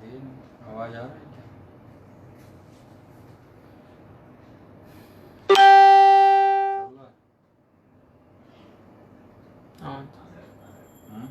आती है नहीं। आवाज आ रही है क्या? चल रहा है? हाँ हम्म?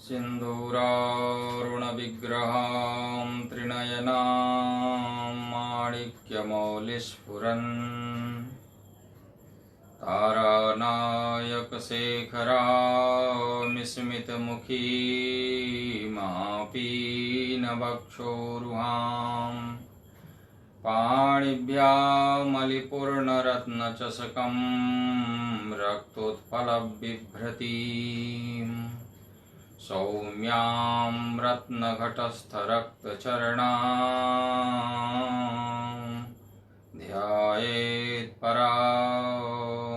सिन्दूरारुणविग्रहां त्रिनयनां माणिक्यमौलिस्फुरन् तारानायकशेखरामिस्मितमुखीमापीनवक्षोरुहां पाणिभ्यामलिपूर्णरत्नचषकं रक्तोत्पलबिभ्रतीम् सौम्यां रत्नघटस्थरक्तचरणां ध्यायेत् परामम्बिकाम्।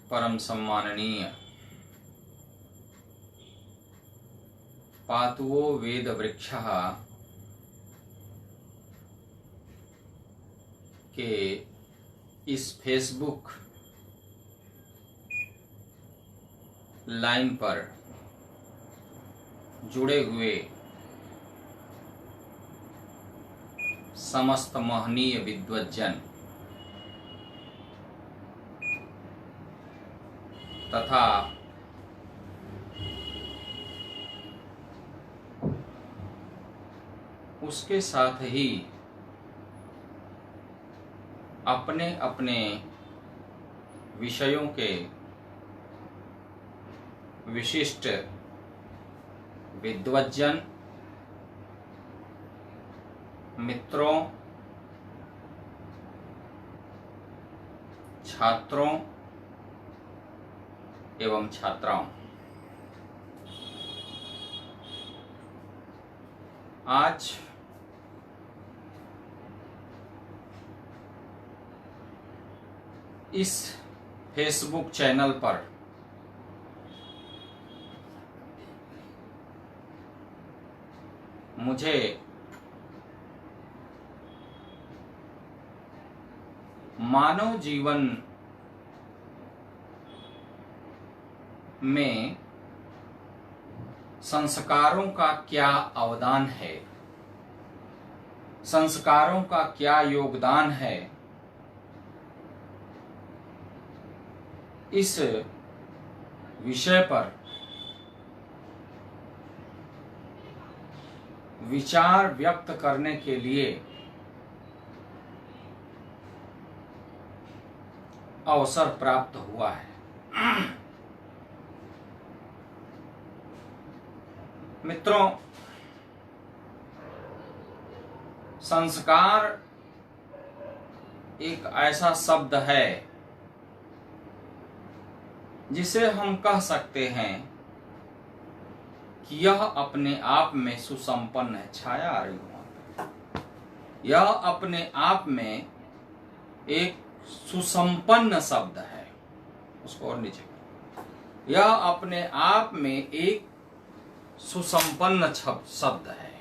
परम सम्माननीय पातुओ वेद वृक्षः के इस फेसबुक लाइन पर जुड़े हुए समस्त महनीय विद्वज्जन तथा उसके साथ ही अपने अपने विषयों के विशिष्ट विद्वज्जन मित्रों, छात्रों एवं छात्राओं, आज इस फेसबुक चैनल पर मुझे मानव जीवन में संस्कारों का क्या अवदान है, संस्कारों का क्या योगदान है, इस विषय पर विचार व्यक्त करने के लिए अवसर प्राप्त हुआ है। मित्रों, संस्कार एक ऐसा शब्द है जिसे हम कह सकते हैं कि यह अपने आप में सुसंपन्न है। छाया आ रही है, यह अपने आप में एक सुसंपन्न शब्द है। उसको और नीचे, यह अपने आप में एक सुसंपन्न शब्द है,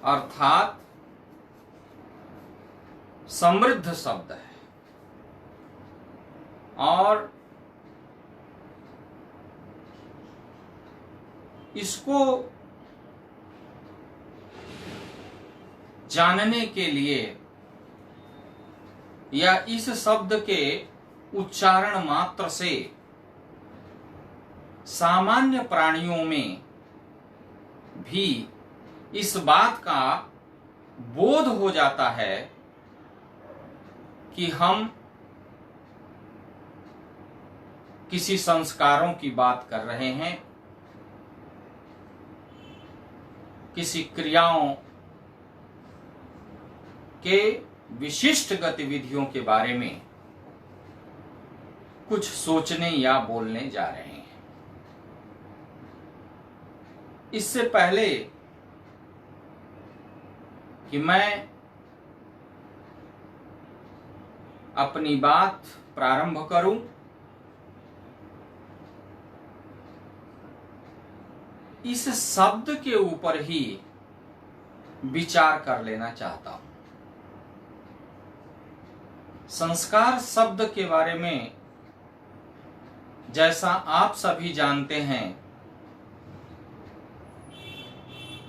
अर्थात समृद्ध शब्द है। और इसको जानने के लिए या इस शब्द के उच्चारण मात्र से सामान्य प्राणियों में भी इस बात का बोध हो जाता है कि हम किसी संस्कारों की बात कर रहे हैं, किसी क्रियाओं के विशिष्ट गतिविधियों के बारे में कुछ सोचने या बोलने जा रहे हैं। इससे पहले कि मैं अपनी बात प्रारंभ करूं। इस शब्द के ऊपर ही विचार कर लेना चाहता हूं। संस्कार शब्द के बारे में जैसा आप सभी जानते हैं,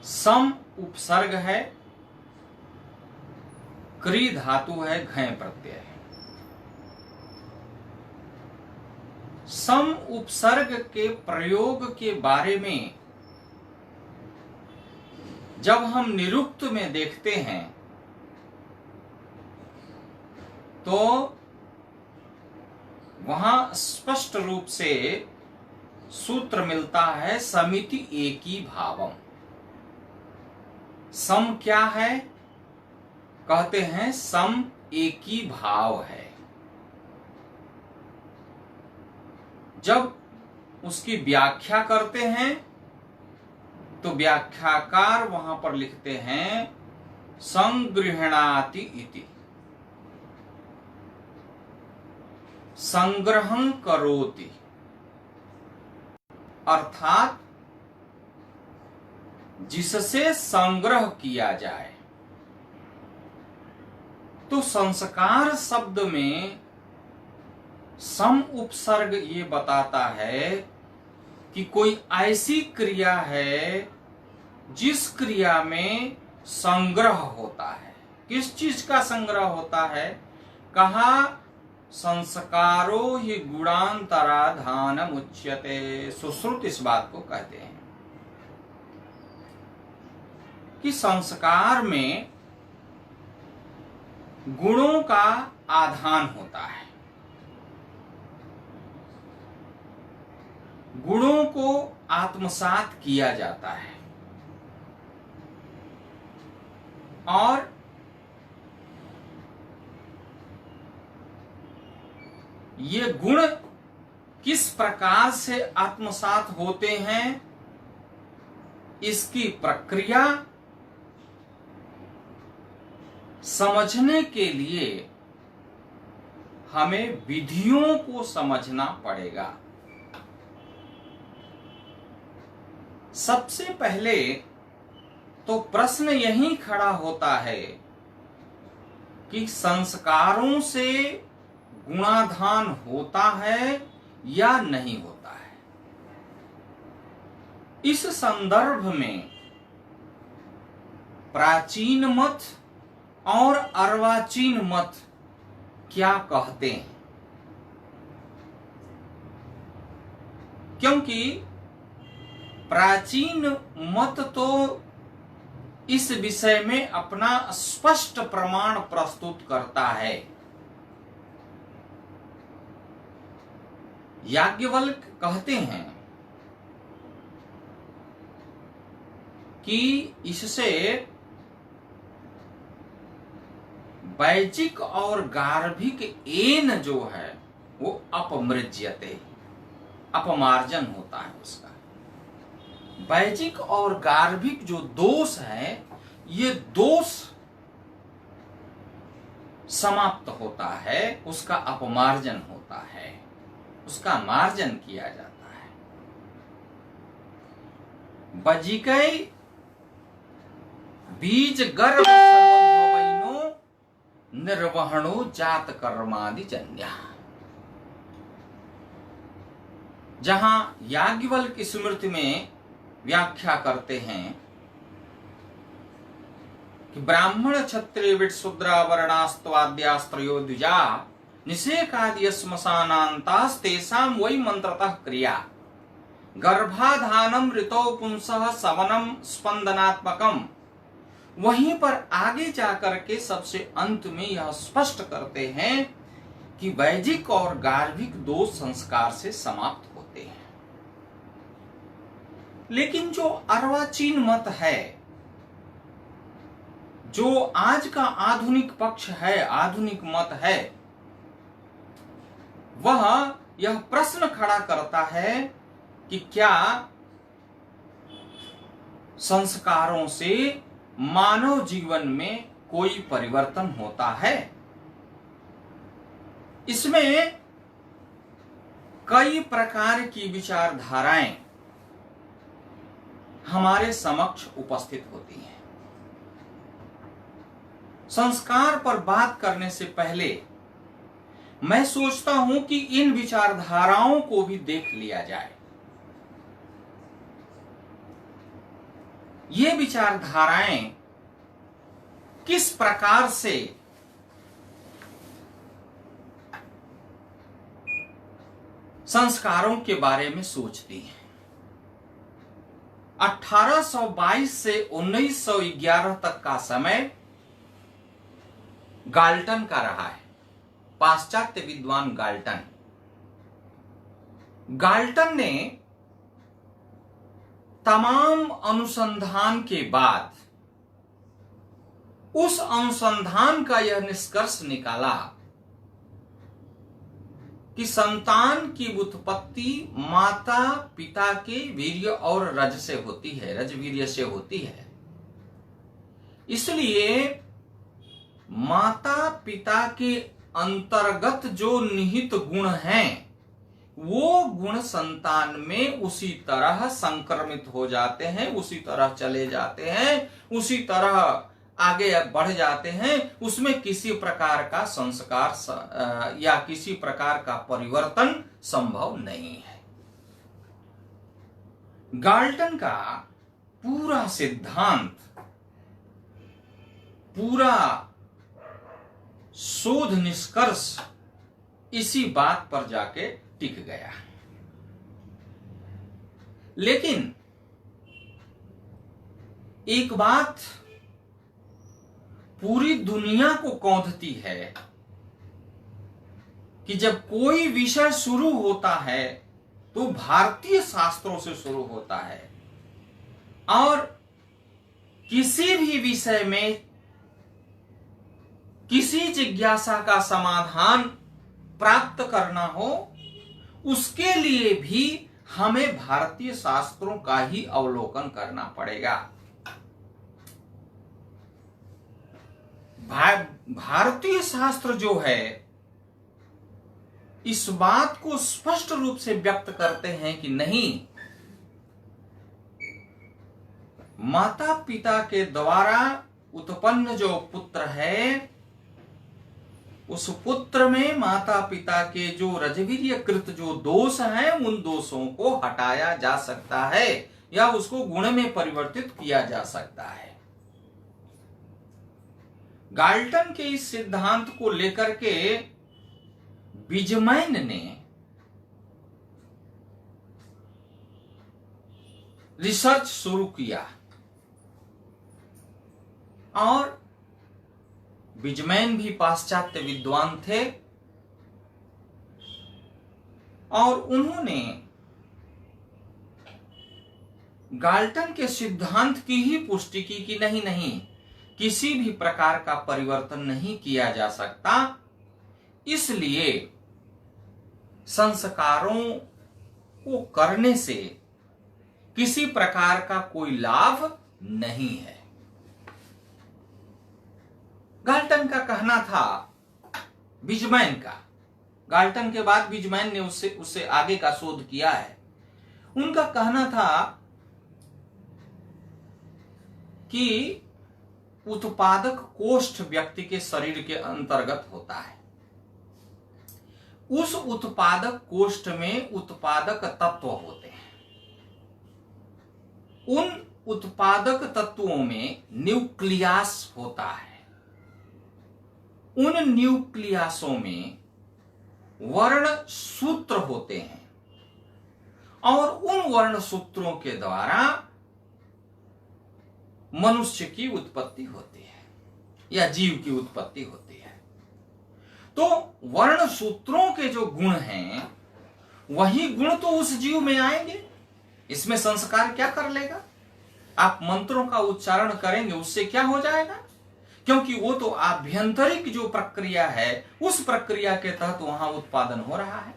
सम उपसर्ग है, क्री धातु है, घय प्रत्यय है। सम उपसर्ग के प्रयोग के बारे में जब हम निरुक्त में देखते हैं तो वहां स्पष्ट रूप से सूत्र मिलता है, समिति एकी भावम। सम क्या है? कहते हैं सम एकी भाव है। जब उसकी व्याख्या करते हैं तो व्याख्याकार वहां पर लिखते हैं संगृहणाति इति, संग्रहण करोति, अर्थात जिससे संग्रह किया जाए। तो संस्कार शब्द में सम उपसर्ग ये बताता है कि कोई ऐसी क्रिया है जिस क्रिया में संग्रह होता है। किस चीज का संग्रह होता है? कहा संस्कारो ही गुणांतराधानम उच्यते। सुश्रुत इस बात को कहते हैं कि संस्कार में गुणों का आधान होता है। गुणों को आत्मसात किया जाता है और ये गुण किस प्रकार से आत्मसात होते हैं, इसकी प्रक्रिया समझने के लिए हमें विधियों को समझना पड़ेगा। सबसे पहले तो प्रश्न यही खड़ा होता है कि संस्कारों से गुणाधान होता है या नहीं होता है। इस संदर्भ में प्राचीन मत और अर्वाचीन मत क्या कहते हैं? क्योंकि प्राचीन मत तो इस विषय में अपना स्पष्ट प्रमाण प्रस्तुत करता है। याज्ञवल्क्य कहते हैं कि इससे वैजिक और गार्भिक एन जो है वो अपमृज्यते, अपमार्जन होता है उसका। वैजिक और गार्भिक जो दोष है, ये दोष समाप्त होता है, उसका अपमार्जन होता है, उसका मार्जन किया जाता है। बजिकै बीज गर्भ सर्वोद्भवैनो निर्वहणो जात कर्मादि जन्या। जहां याज्ञवल्क्य स्मृति में व्याख्या करते हैं कि ब्राह्मण क्षत्रिय विट शूद्र वर्णास्त्वाद्यास्त्रयो द्विजा निषेकादि श्मशानान्तास्तेषां वै मंत्रतः क्रिया गर्भाधानम ऋतो पुंसः सवनम स्पंदनात्मकम। वहीं पर आगे जाकर के सबसे अंत में यह स्पष्ट करते हैं कि वैजिक और गार्भिक दोष संस्कार से समाप्त होते हैं। लेकिन जो अर्वाचीन मत है, जो आज का आधुनिक पक्ष है, आधुनिक मत है, वह यह प्रश्न खड़ा करता है कि क्या संस्कारों से मानव जीवन में कोई परिवर्तन होता है? इसमें कई प्रकार की विचारधाराएं हमारे समक्ष उपस्थित होती हैं। संस्कार पर बात करने से पहले मैं सोचता हूं कि इन विचारधाराओं को भी देख लिया जाए। ये विचारधाराएं किस प्रकार से संस्कारों के बारे में सोचती हैं। 1822 से 1911 तक का समय गाल्टन का रहा है, पाश्चात्य विद्वान गाल्टन। गाल्टन ने तमाम अनुसंधान के बाद उस अनुसंधान का यह निष्कर्ष निकाला कि संतान की उत्पत्ति माता पिता के वीर्य और रज से होती है, रजवीर्य से होती है। इसलिए माता पिता के अंतर्गत जो निहित गुण हैं, वो गुण संतान में उसी तरह संक्रमित हो जाते हैं, उसी तरह चले जाते हैं, उसी तरह आगे बढ़ जाते हैं। उसमें किसी प्रकार का संस्कार या किसी प्रकार का परिवर्तन संभव नहीं है। गाल्टन का पूरा सिद्धांत, पूरा शोध निष्कर्ष इसी बात पर जाके टिक गया। लेकिन एक बात पूरी दुनिया को कौंधती है कि जब कोई विषय शुरू होता है तो भारतीय शास्त्रों से शुरू होता है, और किसी भी विषय में किसी जिज्ञासा का समाधान प्राप्त करना हो, उसके लिए भी हमें भारतीय शास्त्रों का ही अवलोकन करना पड़ेगा। भारतीय शास्त्र जो है इस बात को स्पष्ट रूप से व्यक्त करते हैं कि नहीं, माता पिता के द्वारा उत्पन्न जो पुत्र है, उस पुत्र में माता पिता के जो रजवीर्यकृत जो दोष हैं, उन दोषों को हटाया जा सकता है या उसको गुण में परिवर्तित किया जा सकता है। गाल्टन के इस सिद्धांत को लेकर के बिजमैन ने रिसर्च शुरू किया, और बिजमैन भी पाश्चात्य विद्वान थे, और उन्होंने गाल्टन के सिद्धांत की ही पुष्टि की कि नहीं, किसी भी प्रकार का परिवर्तन नहीं किया जा सकता, इसलिए संस्कारों को करने से किसी प्रकार का कोई लाभ नहीं है। गाल्टन का कहना था, बिजमैन का, गाल्टन के बाद बिजमैन ने उससे आगे का शोध किया है। उनका कहना था कि उत्पादक कोष्ठ व्यक्ति के शरीर के अंतर्गत होता है। उस उत्पादक कोष्ठ में उत्पादक तत्व होते हैं। उन उत्पादक तत्वों में न्यूक्लियस होता है। उन न्यूक्लियसों में वर्ण सूत्र होते हैं, और उन वर्ण सूत्रों के द्वारा मनुष्य की उत्पत्ति होती है या जीव की उत्पत्ति होती है। तो वर्ण सूत्रों के जो गुण हैं, वही गुण तो उस जीव में आएंगे। इसमें संस्कार क्या कर लेगा? आप मंत्रों का उच्चारण करेंगे, उससे क्या हो जाएगा? क्योंकि वो तो आभ्यंतरिक जो प्रक्रिया है, उस प्रक्रिया के तहत वहां उत्पादन हो रहा है।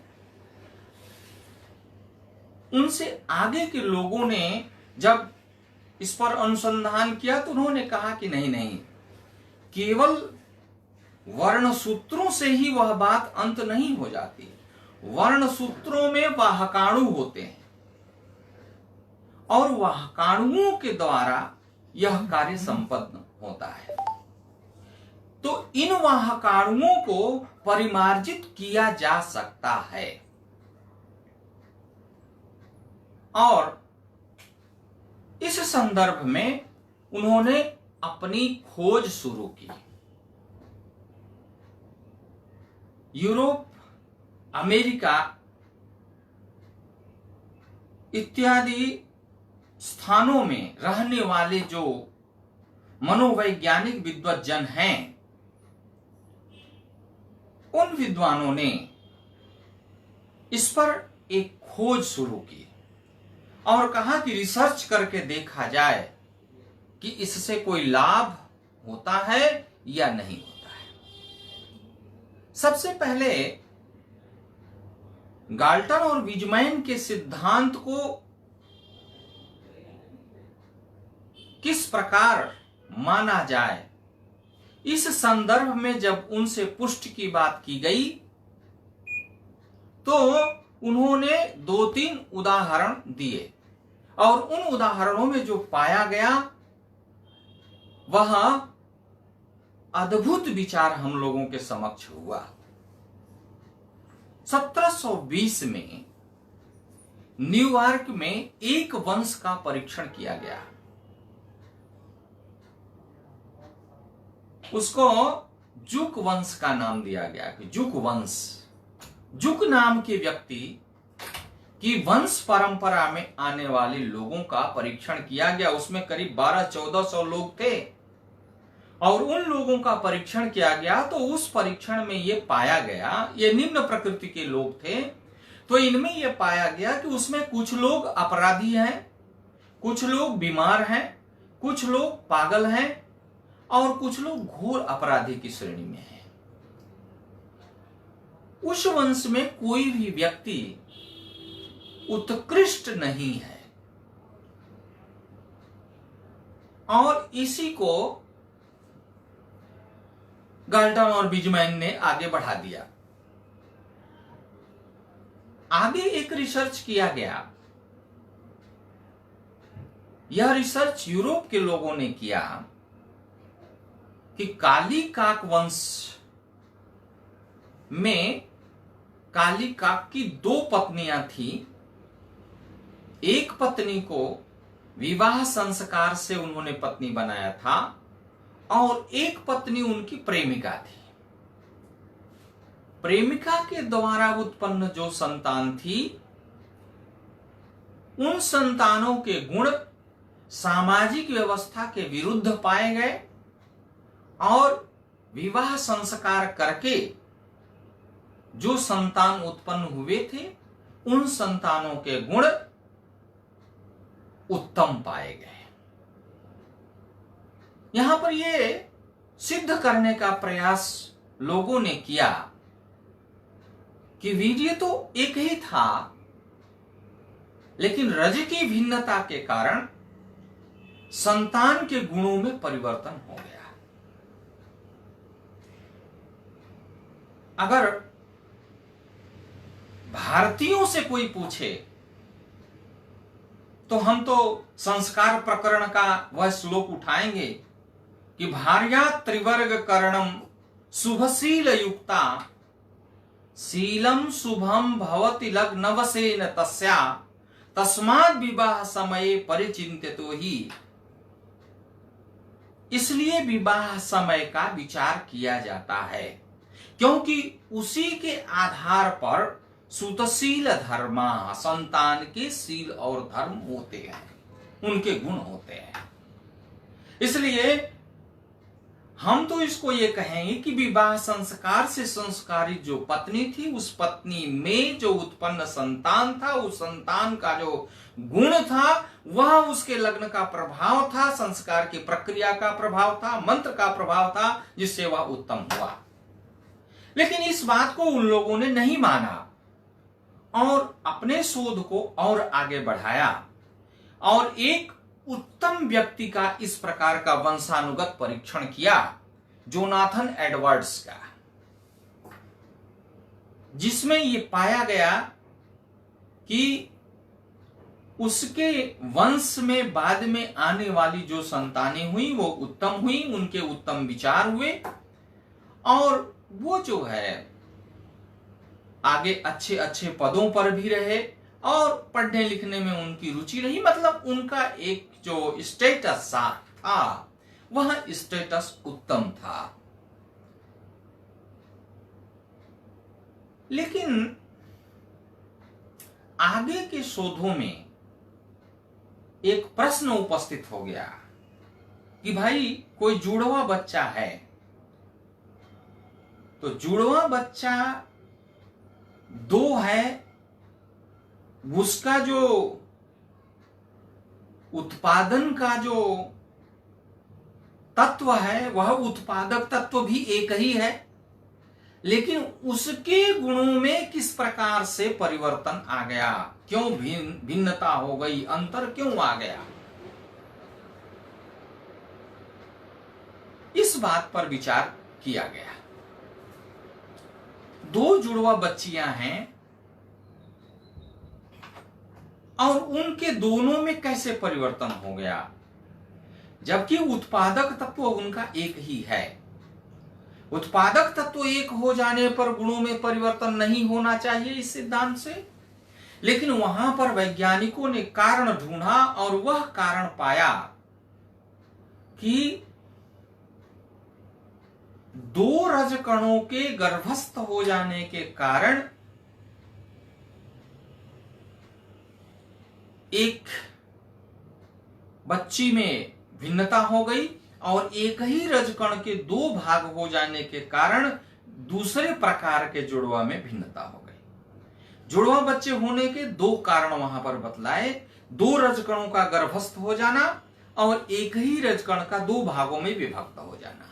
उनसे आगे के लोगों ने जब इस पर अनुसंधान किया तो उन्होंने कहा कि नहीं नहीं, केवल वर्ण सूत्रों से ही वह बात अंत नहीं हो जाती। वर्ण सूत्रों में वाहकाणु होते हैं और वाहकाणुओं के द्वारा यह कार्य संपन्न होता है। तो इन वाहकाणुओं को परिमार्जित किया जा सकता है और इस संदर्भ में उन्होंने अपनी खोज शुरू की। यूरोप, अमेरिका इत्यादि स्थानों में रहने वाले जो मनोवैज्ञानिक विद्वज्जन हैं, उन विद्वानों ने इस पर एक खोज शुरू की और कहा कि रिसर्च करके देखा जाए कि इससे कोई लाभ होता है या नहीं होता है। सबसे पहले गाल्टन और वीजमैन के सिद्धांत को किस प्रकार माना जाए, इस संदर्भ में जब उनसे पुष्टि की बात की गई तो उन्होंने 2-3 उदाहरण दिए और उन उदाहरणों में जो पाया गया वह अद्भुत विचार हम लोगों के समक्ष हुआ। 1720 में न्यूयॉर्क में एक वंश का परीक्षण किया गया। उसको जुक वंश का नाम दिया गया कि जुक वंश। जुक नाम के व्यक्ति की वंश परंपरा में आने वाले लोगों का परीक्षण किया गया। उसमें करीब 1200-1400 लोग थे और उन लोगों का परीक्षण किया गया तो उस परीक्षण में यह पाया गया, ये निम्न प्रकृति के लोग थे, तो इनमें यह पाया गया कि उसमें कुछ लोग अपराधी हैं, कुछ लोग बीमार हैं, कुछ लोग पागल हैं और कुछ लोग घोर अपराधी की श्रेणी में हैं। उस वंश में कोई भी व्यक्ति उत्कृष्ट नहीं है और इसी को गाल्टन और वीजमैन ने आगे बढ़ा दिया। आगे एक रिसर्च किया गया। यह रिसर्च यूरोप के लोगों ने किया कि काली काक वंश में काली काक की 2 पत्नियां थी। एक पत्नी को विवाह संस्कार से उन्होंने पत्नी बनाया था और एक पत्नी उनकी प्रेमिका थी। प्रेमिका के द्वारा उत्पन्न जो संतान थी, उन संतानों के गुण सामाजिक व्यवस्था के विरुद्ध पाए गए और विवाह संस्कार करके जो संतान उत्पन्न हुए थे, उन संतानों के गुण उत्तम पाए गए। यहां पर यह सिद्ध करने का प्रयास लोगों ने किया कि वीर्य तो एक ही था, लेकिन रज की भिन्नता के कारण संतान के गुणों में परिवर्तन हो गया। अगर भारतीयों से कोई पूछे तो हम तो संस्कार प्रकरण का वह श्लोक उठाएंगे कि भार्या त्रिवर्ग करणम शुभशील युक्ता शीलम शुभम भवति लग्नवसेन तस्या तस्माद् विवाह समये परिचिन्त्यतो ही। इसलिए विवाह समय का विचार किया जाता है क्योंकि उसी के आधार पर सुतशील धर्मा, संतान के शील और धर्म होते हैं, उनके गुण होते हैं। इसलिए हम तो इसको ये कहेंगे कि विवाह संस्कार से संस्कारित जो पत्नी थी, उस पत्नी में जो उत्पन्न संतान था, उस संतान का जो गुण था, वह उसके लग्न का प्रभाव था, संस्कार की प्रक्रिया का प्रभाव था, मंत्र का प्रभाव था, जिससे वह उत्तम हुआ। लेकिन इस बात को उन लोगों ने नहीं माना और अपने शोध को और आगे बढ़ाया और एक उत्तम व्यक्ति का इस प्रकार का वंशानुगत परीक्षण किया, जोनाथन एडवर्ड्स का, जिसमें ये पाया गया कि उसके वंश में बाद में आने वाली जो संतानें हुई वो उत्तम हुई, उनके उत्तम विचार हुए और वो जो है आगे अच्छे अच्छे पदों पर भी रहे और पढ़ने लिखने में उनकी रुचि रही। मतलब उनका एक जो स्टेटस था वह स्टेटस उत्तम था। लेकिन आगे के शोधों में एक प्रश्न उपस्थित हो गया कि भाई कोई जुड़वा बच्चा है, तो जुड़वा बच्चा दो है, उसका जो उत्पादन का जो तत्व है वह उत्पादक तत्व भी एक ही है, लेकिन उसके गुणों में किस प्रकार से परिवर्तन आ गया, क्यों भिन्नता हो गई, अंतर क्यों आ गया, इस बात पर विचार किया गया। दो जुड़वा बच्चियां हैं और उनके दोनों में कैसे परिवर्तन हो गया, जबकि उत्पादक तत्व उनका एक ही है। उत्पादक तत्व एक हो जाने पर गुणों में परिवर्तन नहीं होना चाहिए इस सिद्धांत से, लेकिन वहां पर वैज्ञानिकों ने कारण ढूंढा और वह कारण पाया कि दो रजकणों के गर्भस्थ हो जाने के कारण एक बच्ची में भिन्नता हो गई और एक ही रजकण के दो भाग हो जाने के कारण दूसरे प्रकार के जुड़वा में भिन्नता हो गई। जुड़वा बच्चे होने के दो कारण वहां पर बतलाए, दो रजकणों का गर्भस्थ हो जाना और एक ही रजकण का दो भागों में विभक्त हो जाना।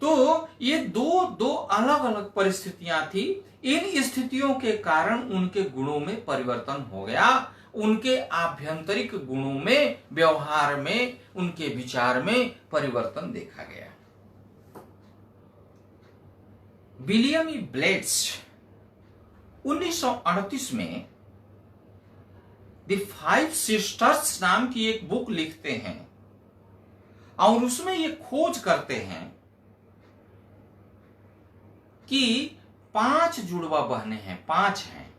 तो ये दो अलग अलग परिस्थितियां थी। इन स्थितियों के कारण उनके गुणों में परिवर्तन हो गया, उनके आभ्यंतरिक गुणों में, व्यवहार में, उनके विचार में परिवर्तन देखा गया। विलियम ई ब्लेड्स 1938 में द फाइव सिस्टर्स नाम की एक बुक लिखते हैं और उसमें ये खोज करते हैं कि 5 जुड़वा बहनें हैं, 5 हैं,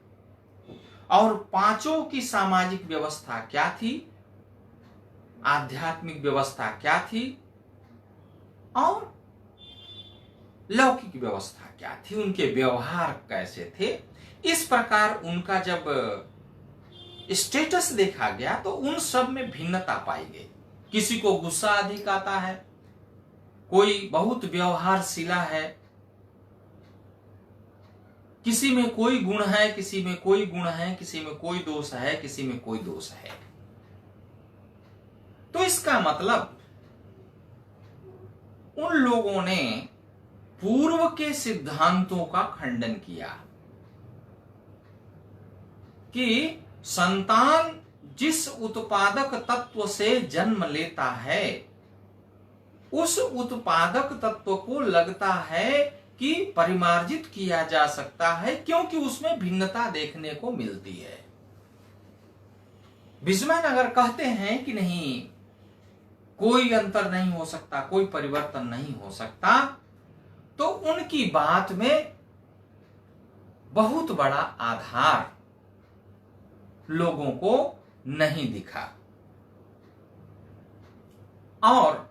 और पांचों की सामाजिक व्यवस्था क्या थी, आध्यात्मिक व्यवस्था क्या थी और लौकिक व्यवस्था क्या थी, उनके व्यवहार कैसे थे। इस प्रकार उनका जब स्टेटस देखा गया तो उन सब में भिन्नता पाई गई। किसी को गुस्सा अधिक आता है, कोई बहुत व्यवहारशीला है, किसी में कोई गुण है, किसी में कोई गुण है, किसी में कोई दोष है, किसी में कोई दोष है। तो इसका मतलब उन लोगों ने पूर्व के सिद्धांतों का खंडन किया कि संतान जिस उत्पादक तत्व से जन्म लेता है उस उत्पादक तत्व को लगता है कि परिमार्जित किया जा सकता है, क्योंकि उसमें भिन्नता देखने को मिलती है। बिजमैन अगर कहते हैं कि नहीं, कोई अंतर नहीं हो सकता, कोई परिवर्तन नहीं हो सकता, तो उनकी बात में बहुत बड़ा आधार लोगों को नहीं दिखा और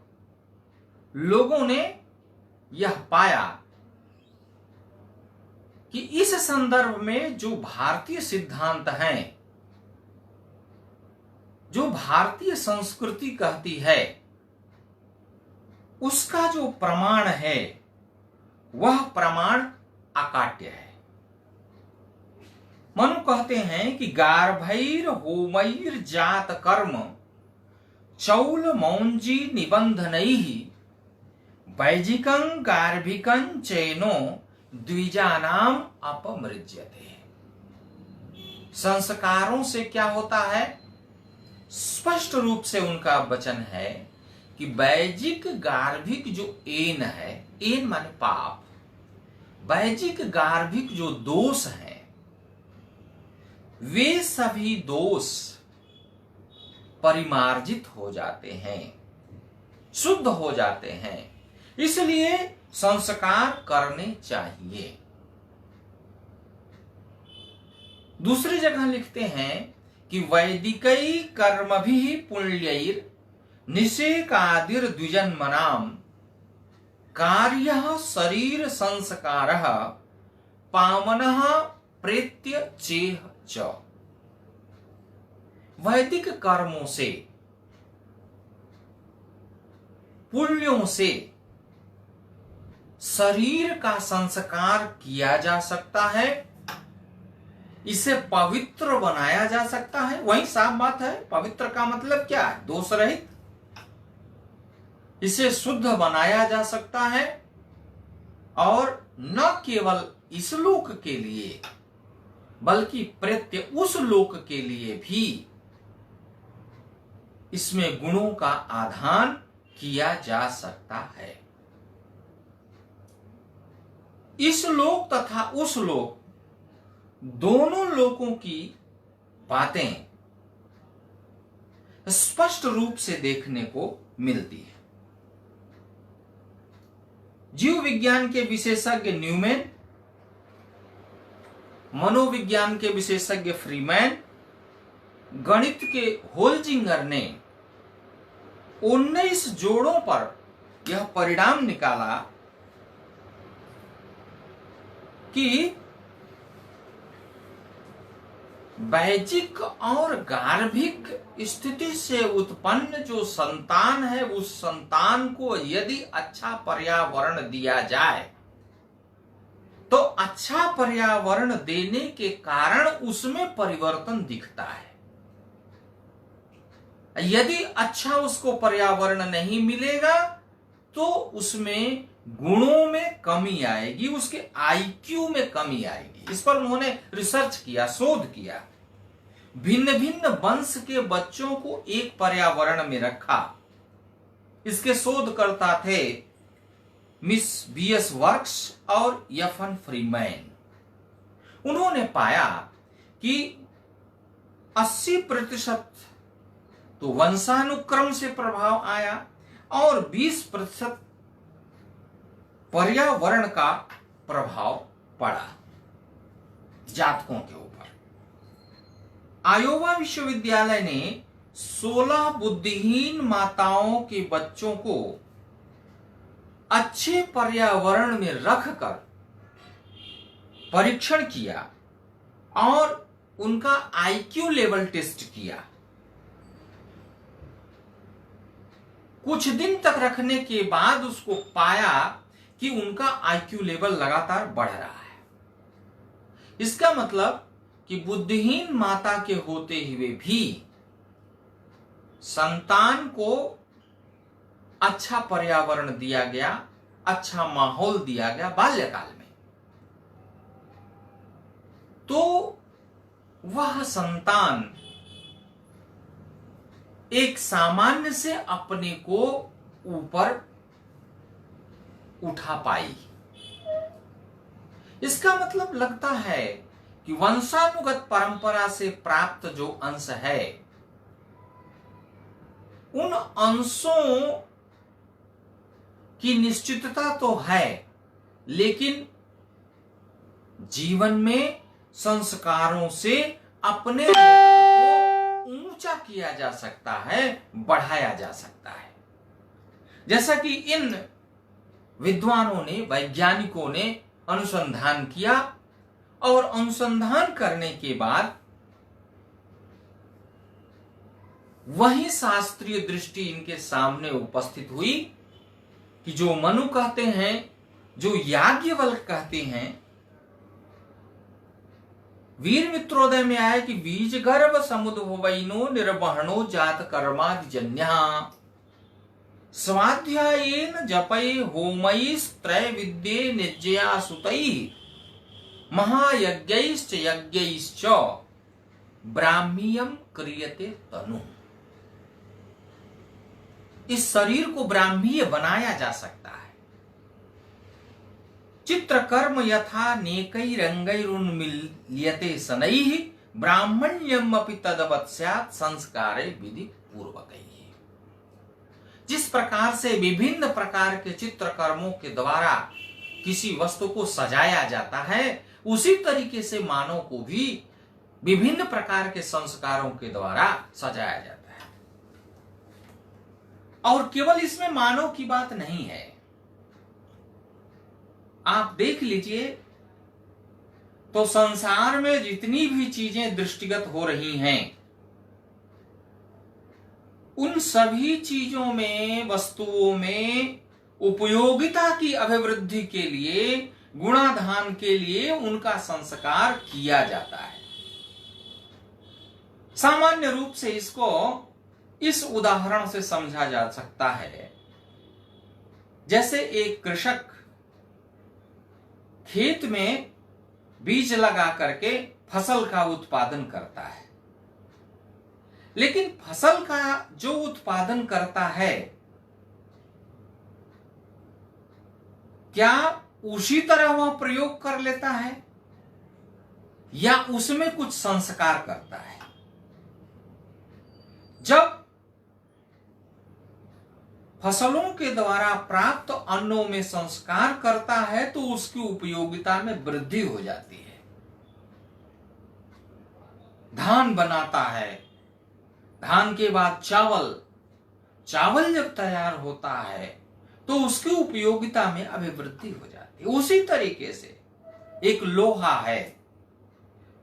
लोगों ने यह पाया कि इस संदर्भ में जो भारतीय सिद्धांत हैं, जो भारतीय संस्कृति कहती है, उसका जो प्रमाण है वह प्रमाण अकाट्य है। मनु कहते हैं कि गार्भैर होमैर जात कर्म चौल मौंजी निबंधनैहि वैजिकं गार्भिकं चैनो द्विजानाम अपमृज्यते। संस्कारों से क्या होता है? स्पष्ट रूप से उनका वचन है कि वैजिक गार्भिक जो एन है, एन माने पाप, वैजिक गार्भिक जो दोष है वे सभी दोष परिमार्जित हो जाते हैं, शुद्ध हो जाते हैं। इसलिए संस्कार करने चाहिए। दूसरी जगह लिखते हैं कि वैदिकै कर्मभिः पुण्यैर् निषेकादिर द्विजन्मनाम कार्यः शरीर संस्कारः पावनः प्रेत्य चेह च। वैदिक कर्मों से, पुण्यों से शरीर का संस्कार किया जा सकता है, इसे पवित्र बनाया जा सकता है। वही साफ बात है, पवित्र का मतलब क्या है? दोष रहित। इसे शुद्ध बनाया जा सकता है और न केवल इस लोक के लिए बल्कि प्रत्य उस लोक के लिए भी इसमें गुणों का आधान किया जा सकता है। इस लोक तथा उस लोक दोनों लोकों की बातें स्पष्ट रूप से देखने को मिलती है। जीव विज्ञान के विशेषज्ञ न्यूमैन, मनोविज्ञान के विशेषज्ञ फ्रीमैन, गणित के होल्जिंगर ने 19 जोड़ों पर यह परिणाम निकाला कि वैजिक और गार्भिक स्थिति से उत्पन्न जो संतान है, उस संतान को यदि अच्छा पर्यावरण दिया जाए तो अच्छा पर्यावरण देने के कारण उसमें परिवर्तन दिखता है। यदि अच्छा उसको पर्यावरण नहीं मिलेगा तो उसमें गुणों में कमी आएगी, उसके आईक्यू में कमी आएगी। इस पर उन्होंने रिसर्च किया, शोध किया। भिन्न भिन्न वंश के बच्चों को एक पर्यावरण में रखा। इसके शोधकर्ता थे मिस बीएस वर्क्स और यफन फ्रीमैन। उन्होंने पाया कि 80% तो वंशानुक्रम से प्रभाव आया और 20% पर्यावरण का प्रभाव पड़ा जातकों के ऊपर। आयोवा विश्वविद्यालय ने 16 बुद्धिहीन माताओं के बच्चों को अच्छे पर्यावरण में रखकर परीक्षण किया और उनका आईक्यू लेवल टेस्ट किया। कुछ दिन तक रखने के बाद उसको पाया कि उनका आईक्यू लेवल लगातार बढ़ रहा है। इसका मतलब कि बुद्धिहीन माता के होते हुए भी संतान को अच्छा पर्यावरण दिया गया, अच्छा माहौल दिया गया बाल्यकाल में, तो वह संतान एक सामान्य से अपने को ऊपर उठा पाई। इसका मतलब लगता है कि वंशानुगत परंपरा से प्राप्त जो अंश है, उन अंशों की निश्चितता तो है, लेकिन जीवन में संस्कारों से अपने को ऊंचा किया जा सकता है, बढ़ाया जा सकता है। जैसा कि इन विद्वानों ने, वैज्ञानिकों ने अनुसंधान किया और अनुसंधान करने के बाद वही शास्त्रीय दृष्टि इनके सामने उपस्थित हुई कि जो मनु कहते हैं, जो याज्ञवल्क्य कहते हैं, वीर मित्रोदय में आया कि बीज गर्भ समुद्भवैनो निर्वहणो जात कर्मादिजन्यः स्वाध्यायेन जपै होमैस्त्रय विद्ये निज्जया सुतैः महायज्ञैश्च यज्ञैश्च ब्राह्मीयम क्रियते तनु। इस शरीर को ब्राह्मीय बनाया जा सकता है। चित्रकर्म यथा नेकैरंगैरुन्मील्यते शनैः ब्राह्मण्यम अपि तद्वत् स्यात् संस्कारे विधि पूर्वकैः। जिस प्रकार से विभिन्न प्रकार के चित्रकर्मों के द्वारा किसी वस्तु को सजाया जाता है, उसी तरीके से मानव को भी विभिन्न प्रकार के संस्कारों के द्वारा सजाया जाता है। और केवल इसमें मानव की बात नहीं है। आप देख लीजिए तो संसार में जितनी भी चीजें दृष्टिगत हो रही हैं, उन सभी चीजों में, वस्तुओं में उपयोगिता की अभिवृद्धि के लिए, गुणाधान के लिए उनका संस्कार किया जाता है। सामान्य रूप से इसको इस उदाहरण से समझा जा सकता है, जैसे एक कृषक खेत में बीज लगा करके फसल का उत्पादन करता है, लेकिन फसल का जो उत्पादन करता है, क्या उसी तरह वह प्रयोग कर लेता है या उसमें कुछ संस्कार करता है? जब फसलों के द्वारा प्राप्त अन्नों में संस्कार करता है तो उसकी उपयोगिता में वृद्धि हो जाती है। धान बनाता है, धान के बाद चावल, चावल जब तैयार होता है तो उसकी उपयोगिता में अभिवृद्धि हो जाती है। उसी तरीके से एक लोहा है,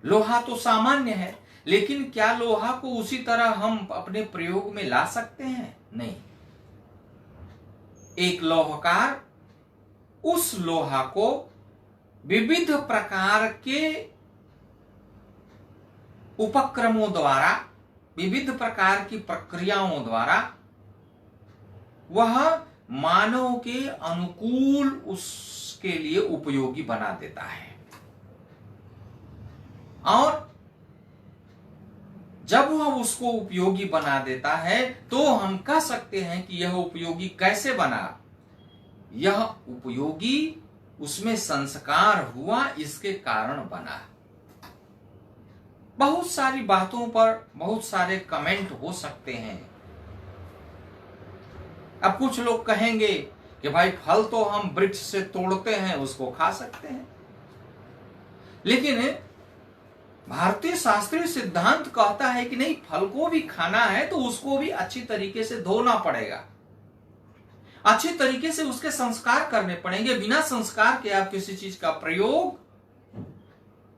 लोहा तो सामान्य है, लेकिन क्या लोहा को उसी तरह हम अपने प्रयोग में ला सकते हैं? नहीं। एक लोहकार उस लोहा को विविध प्रकार के उपक्रमों द्वारा, विविध प्रकार की प्रक्रियाओं द्वारा वह मानव के अनुकूल उसके लिए उपयोगी बना देता है। और जब वह उसको उपयोगी बना देता है तो हम कह सकते हैं कि यह उपयोगी कैसे बना? यह उपयोगी उसमें संस्कार हुआ, इसके कारण बना। बहुत सारी बातों पर बहुत सारे कमेंट हो सकते हैं। अब कुछ लोग कहेंगे कि भाई फल तो हम वृक्ष से तोड़ते हैं, उसको खा सकते हैं, लेकिन भारतीय शास्त्रीय सिद्धांत कहता है कि नहीं, फल को भी खाना है तो उसको भी अच्छी तरीके से धोना पड़ेगा, अच्छी तरीके से उसके संस्कार करने पड़ेंगे। बिना संस्कार के आप किसी चीज का प्रयोग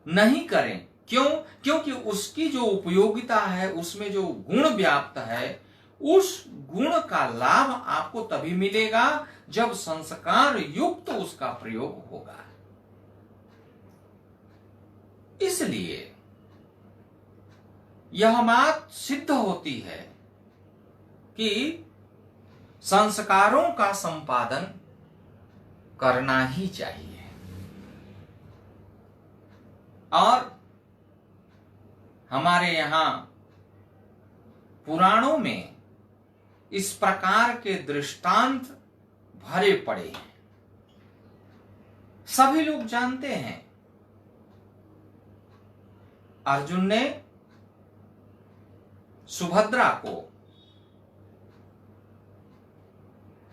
नहीं करें। क्यों? क्योंकि उसकी जो उपयोगिता है, उसमें जो गुण व्याप्त है, उस गुण का लाभ आपको तभी मिलेगा जब संस्कार युक्त उसका प्रयोग होगा। इसलिए यह बात सिद्ध होती है कि संस्कारों का संपादन करना ही चाहिए। और हमारे यहां पुराणों में इस प्रकार के दृष्टांत भरे पड़े हैं। सभी लोग जानते हैं, अर्जुन ने सुभद्रा को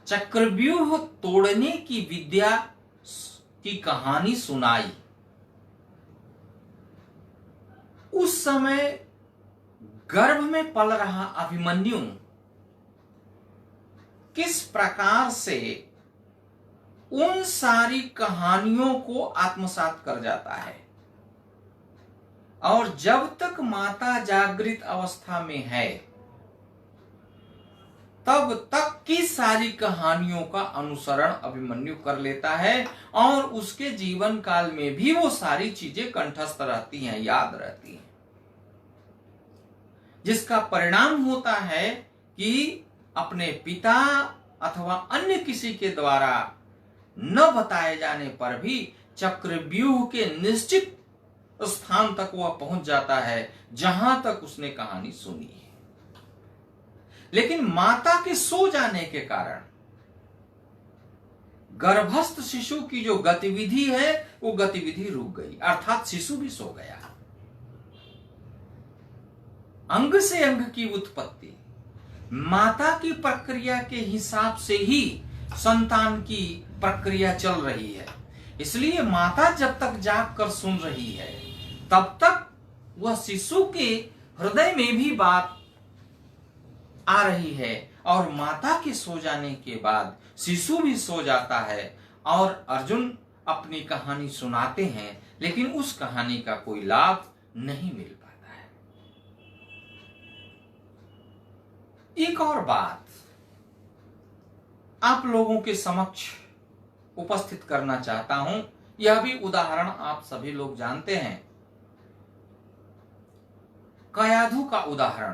चक्रव्यूह तोड़ने की विद्या की कहानी सुनाई। उस समय गर्भ में पल रहा अभिमन्यु किस प्रकार से उन सारी कहानियों को आत्मसात कर जाता है, और जब तक माता जागृत अवस्था में है तब तक की सारी कहानियों का अनुसरण अभिमन्यु कर लेता है, और उसके जीवन काल में भी वो सारी चीजें कंठस्थ रहती हैं, याद रहती हैं, जिसका परिणाम होता है कि अपने पिता अथवा अन्य किसी के द्वारा न बताए जाने पर भी चक्रव्यूह के निश्चित स्थान तक वह पहुंच जाता है जहां तक उसने कहानी सुनी है। लेकिन माता के सो जाने के कारण गर्भस्थ शिशु की जो गतिविधि है वो गतिविधि रुक गई, अर्थात शिशु भी सो गया। अंग से अंग की उत्पत्ति माता की प्रक्रिया के हिसाब से ही संतान की प्रक्रिया चल रही है। इसलिए माता जब तक जाग कर सुन रही है तब तक वह शिशु के हृदय में भी बात आ रही है, और माता के सो जाने के बाद शिशु भी सो जाता है और अर्जुन अपनी कहानी सुनाते हैं, लेकिन उस कहानी का कोई लाभ नहीं मिल पाता है। एक और बात आप लोगों के समक्ष उपस्थित करना चाहता हूं, यह भी उदाहरण आप सभी लोग जानते हैं। कयाधु का उदाहरण।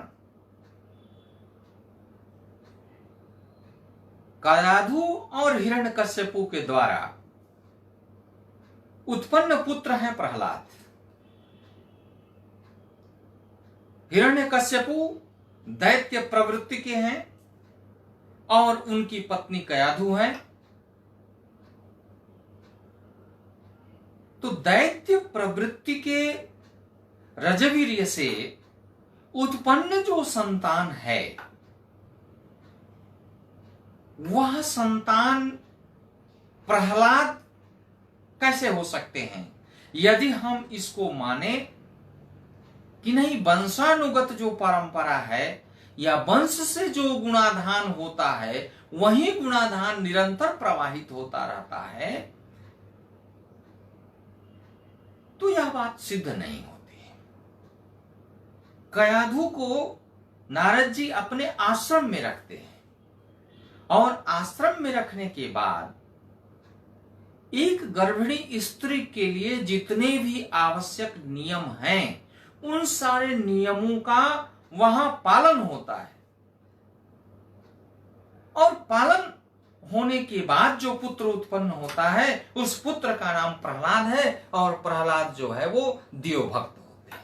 कयाधु और हिरण्यकश्यपु के द्वारा उत्पन्न पुत्र हैं प्रहलाद। हिरण्यकश्यपु दैत्य प्रवृत्ति के हैं और उनकी पत्नी कयाधु है। तो दैत्य प्रवृत्ति के रजवीर्य से उत्पन्न जो संतान है वह संतान प्रहलाद कैसे हो सकते हैं? यदि हम इसको माने कि नहीं, वंशानुगत जो परंपरा है या वंश से जो गुणाधान होता है वही गुणाधान निरंतर प्रवाहित होता रहता है, तो यह बात सिद्ध नहीं होती। कयाधु को नारद जी अपने आश्रम में रखते हैं और आश्रम में रखने के बाद एक गर्भिणी स्त्री के लिए जितने भी आवश्यक नियम हैं उन सारे नियमों का वहां पालन होता है, और पालन होने के बाद जो पुत्र उत्पन्न होता है उस पुत्र का नाम प्रहलाद है, और प्रहलाद जो है वो देवभक्त होते हैं।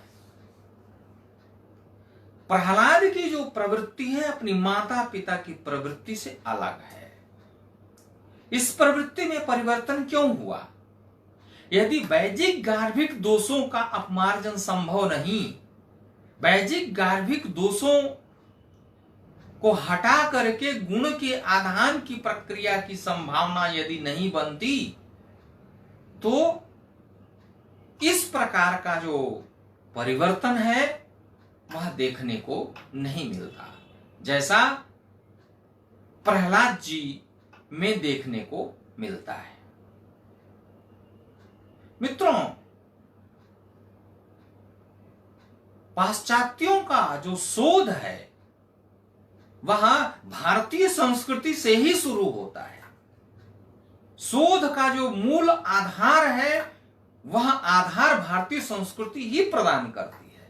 प्रहलाद की जो प्रवृत्ति है अपनी माता पिता की प्रवृत्ति से अलग है। इस प्रवृत्ति में परिवर्तन क्यों हुआ? यदि वैजिक गार्भिक दोषों का अपमार्जन संभव नहीं, वैजिक गार्भिक दोषों को हटा करके गुण के आधान की प्रक्रिया की संभावना यदि नहीं बनती, तो इस प्रकार का जो परिवर्तन है वह देखने को नहीं मिलता, जैसा प्रहलाद जी में देखने को मिलता है। मित्रों, पाश्चात्यों का जो शोध है वह भारतीय संस्कृति से ही शुरू होता है। शोध का जो मूल आधार है वह आधार भारतीय संस्कृति ही प्रदान करती है।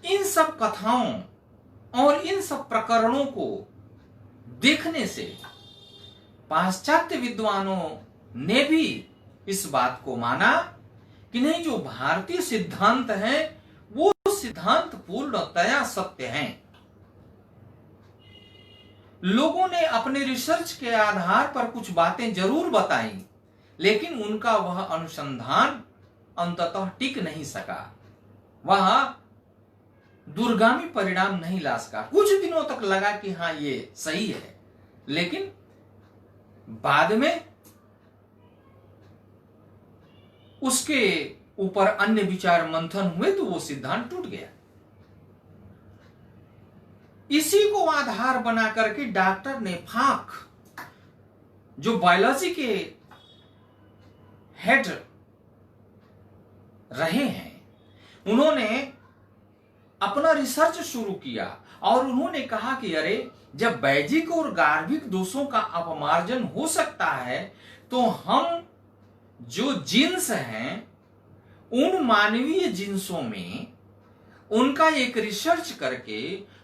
इन सब कथाओं और इन सब प्रकरणों को देखने से पाश्चात्य विद्वानों ने भी इस बात को माना कि नहीं, जो भारतीय सिद्धांत है वो सिद्धांत पूर्णतया सत्य हैं। लोगों ने अपने रिसर्च के आधार पर कुछ बातें जरूर बताई, लेकिन उनका वह अनुसंधान अंततः टिक नहीं सका, वह दूरगामी परिणाम नहीं ला सका। कुछ दिनों तक लगा कि हाँ ये सही है, लेकिन बाद में उसके ऊपर अन्य विचार मंथन हुए तो वो सिद्धांत टूट गया। इसी को आधार बना करके डॉक्टर नेफाक, जो बायोलॉजी के हेड रहे हैं, उन्होंने अपना रिसर्च शुरू किया और उन्होंने कहा कि अरे, जब वैजिक और गार्भिक दोषों का अपमार्जन हो सकता है तो हम जो जीन्स हैं उन मानवीय जीन्सों में उनका एक रिसर्च करके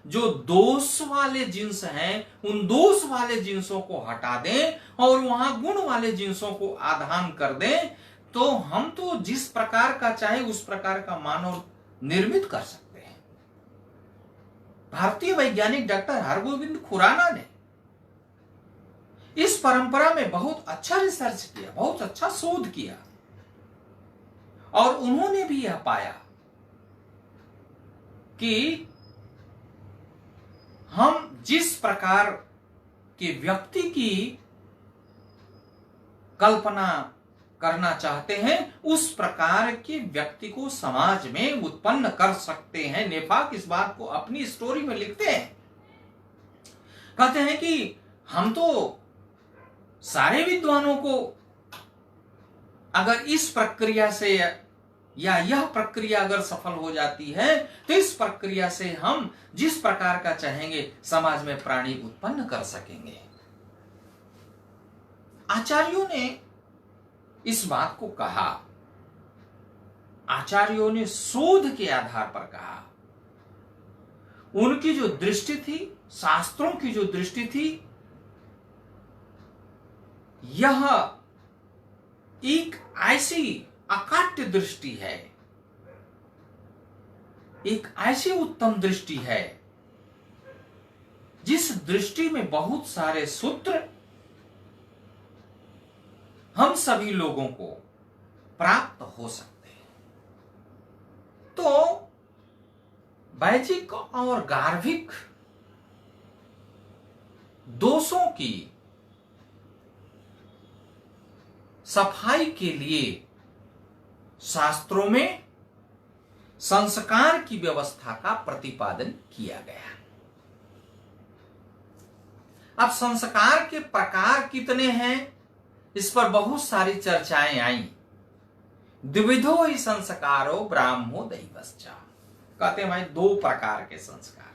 जो दोष वाले जीन्स हैं उन दोष वाले जीन्सों को हटा दें और वहां गुण वाले जीन्सों को आधान कर दें, तो हम तो जिस प्रकार का चाहे उस प्रकार का मानव निर्मित कर सकते हैं। भारतीय वैज्ञानिक डॉक्टर हरगोविंद खुराना ने इस परंपरा में बहुत अच्छा रिसर्च किया, बहुत अच्छा शोध किया, और उन्होंने भी यह पाया कि हम जिस प्रकार के व्यक्ति की कल्पना करना चाहते हैं उस प्रकार के व्यक्ति को समाज में उत्पन्न कर सकते हैं। नेफाक इस बात को अपनी स्टोरी में लिखते हैं, कहते हैं कि हम तो सारे विद्वानों को अगर इस प्रक्रिया से या यह प्रक्रिया अगर सफल हो जाती है तो इस प्रक्रिया से हम जिस प्रकार का चाहेंगे समाज में प्राणी उत्पन्न कर सकेंगे। आचार्यों ने इस बात को कहा, आचार्यों ने शोध के आधार पर कहा। उनकी जो दृष्टि थी, शास्त्रों की जो दृष्टि थी, यह एक ऐसी अकाट्य दृष्टि है, एक ऐसी उत्तम दृष्टि है जिस दृष्टि में बहुत सारे सूत्र हम सभी लोगों को प्राप्त हो सकते हैं। तो वैदिक और गार्भिक दोषों की सफाई के लिए शास्त्रों में संस्कार की व्यवस्था का प्रतिपादन किया गया। अब संस्कार के प्रकार कितने हैं, इस पर बहुत सारी चर्चाएं आई। द्विविधो ही संस्कारो ब्राह्मो दैवश्च, कहते हैं भाई दो प्रकार के संस्कार,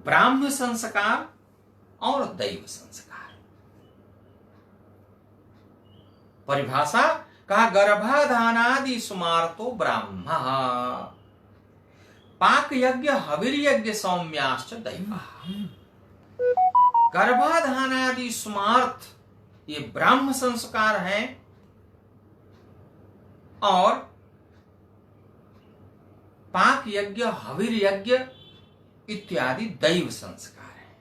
ब्राह्म संस्कार और दैव संस्कार। परिभाषा, कहा गर्भाधानादि सुमार्तो ब्राह्म, पाक यज्ञ हविर यज्ञ सौम्याश्च दैव। गर्भाधानादि सुमार्थ ये ब्राह्म संस्कार हैं और पाक यज्ञ हविर यज्ञ इत्यादि दैव संस्कार है।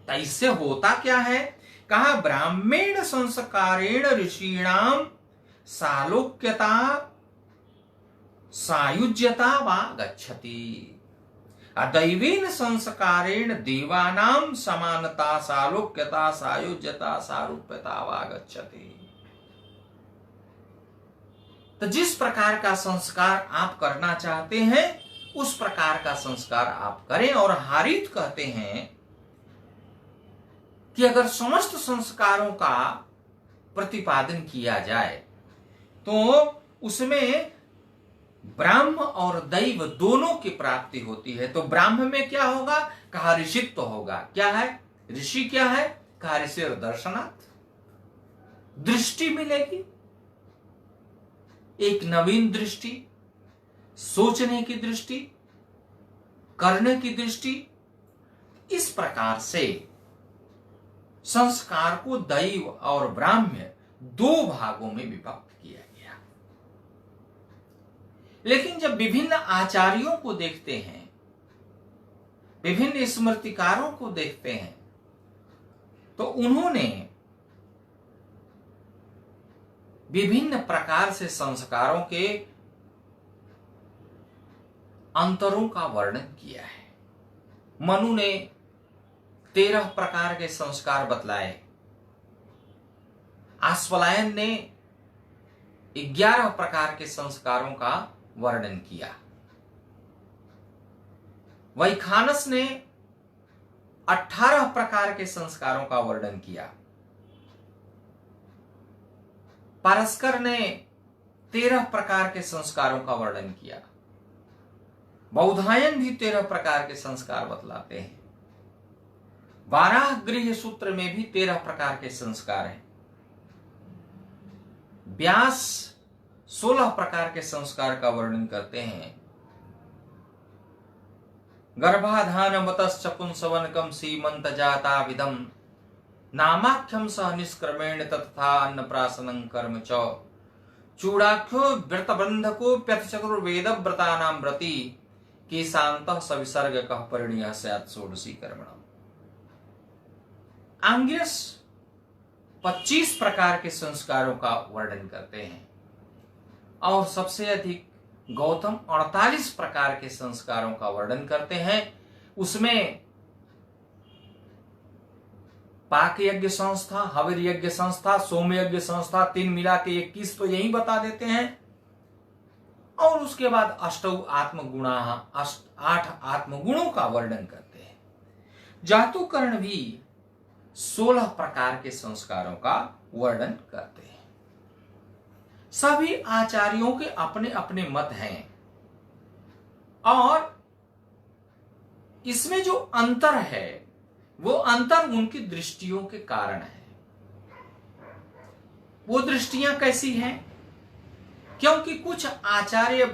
तो इससे होता क्या है, कहा ब्राह्मण संस्कारेण ऋषीणाम सालोक्यता सायुज्यता वा गच्छति, अदैवेन संस्कारेण देवानाम समानता सालोक्यता सायुज्यता सारूप्यता वा गच्छति। तो जिस प्रकार का संस्कार आप करना चाहते हैं उस प्रकार का संस्कार आप करें। और हारित कहते हैं कि अगर समस्त संस्कारों का प्रतिपादन किया जाए तो उसमें ब्राह्म और दैव दोनों की प्राप्ति होती है। तो ब्राह्म में क्या होगा, कहा ऋषित्व होगा। क्या है ऋषि, क्या है, कहा ऋषि दर्शनात्, दृष्टि मिलेगी, एक नवीन दृष्टि, सोचने की दृष्टि, करने की दृष्टि। इस प्रकार से संस्कार को दैव और ब्राह्म्य दो भागों में विभक्त किया गया। लेकिन जब विभिन्न आचार्यों को देखते हैं, विभिन्न स्मृतिकारों को देखते हैं, तो उन्होंने विभिन्न प्रकार से संस्कारों के अंतरों का वर्णन किया है। मनु ने 13 प्रकार के संस्कार बतलाए, आश्वलायन ने 11 प्रकार के संस्कारों का वर्णन किया, वैखानस ने 18 प्रकार के संस्कारों का वर्णन किया, पारस्कर ने 13 प्रकार के संस्कारों का वर्णन किया, बौधायन भी 13 प्रकार के संस्कार बतलाते हैं, वाराह गृह सूत्र में भी 13 प्रकार के संस्कार हैं, व्यास 16 प्रकार के संस्कार का वर्णन करते हैं। गर्भाधान मतश्च पुंसवनकम सीमंत जाता विदम नामाख्यम सह निष्क्रमेण तथा अन्नप्राशनं कर्म च चूड़ाख्यो व्रतबंधको प्यथ चतुर्वेद व्रतानाम व्रति के शांत सविसर्ग कह परिणय स्यात् षोडशी कर्मणा। आंगिरस 25 प्रकार के संस्कारों का वर्णन करते हैं और सबसे अधिक गौतम 48 प्रकार के संस्कारों का वर्णन करते हैं। उसमें पाक यज्ञ संस्था, हविर यज्ञ संस्था, सोम यज्ञ संस्था, 3 मिला के 21 तो यही बता देते हैं। और उसके बाद 8 आत्मगुणों का वर्णन करते हैं। जातुकर्ण भी 16 प्रकार के संस्कारों का वर्णन करते हैं। सभी आचार्यों के अपने अपने मत हैं और इसमें जो अंतर है वो अंतर उनकी दृष्टियों के कारण है। वो दृष्टियां कैसी हैं? क्योंकि कुछ आचार्य